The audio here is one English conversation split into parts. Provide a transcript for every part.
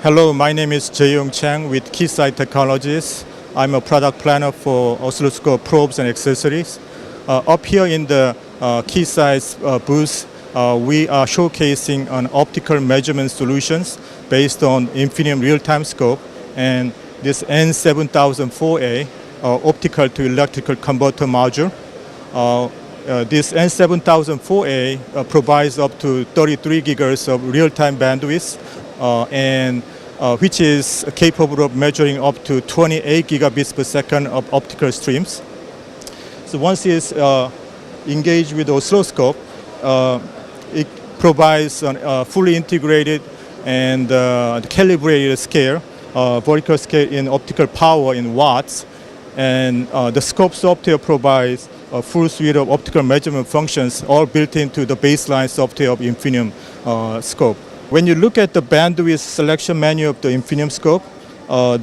Hello, my name is Jae-Young Chang with Keysight Technologies. I'm a product planner for oscilloscope probes and accessories. Up here in the Keysight's booth, we are showcasing an optical measurement solutions based on Infiniium Realtime scope and this N7004A optical to electrical converter module. This N7004A provides up to 33 gigahertz of real-time bandwidth and which is capable of measuring up to 28 gigabits per second of optical streams. So once it's engaged with the oscilloscope, it provides a fully integrated and calibrated scale, vertical scale in optical power in watts. And the scope software provides a full suite of optical measurement functions, all built into the baseline software of Infiniium scope. When you look at the bandwidth selection menu of the Infiniium scope,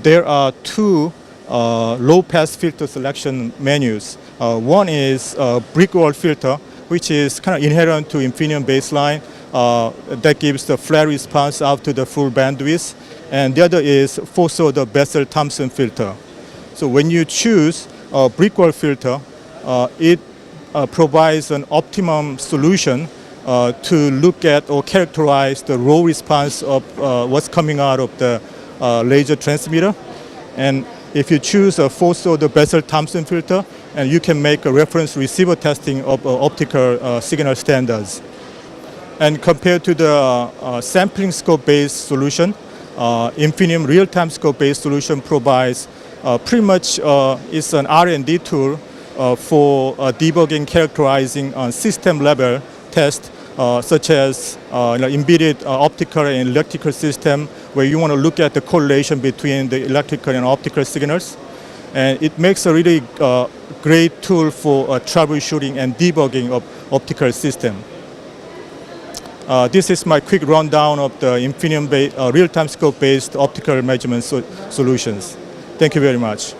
there are two low-pass filter selection menus. One is brick wall filter, which is kind of inherent to Infiniium baseline that gives the flat response out to the full bandwidth. And the other is fourth-order Bessel-Thomson filter. So when you choose a brick wall filter, it provides an optimum solution to look at or characterize the raw response of what's coming out of the laser transmitter. And if you choose a fourth-order Bessel-Thomson filter, and you can make a reference receiver testing of optical signal standards. And compared to the sampling scope-based solution, Infiniium real-time scope-based solution provides pretty much it's an R&D tool for debugging, characterizing on system-level tests, such as embedded optical and electrical system, where you want to look at the correlation between the electrical and optical signals. And it makes a really great tool for troubleshooting and debugging of optical system. This is my quick rundown of the Infiniium real-time scope-based optical measurement solutions. Thank you very much.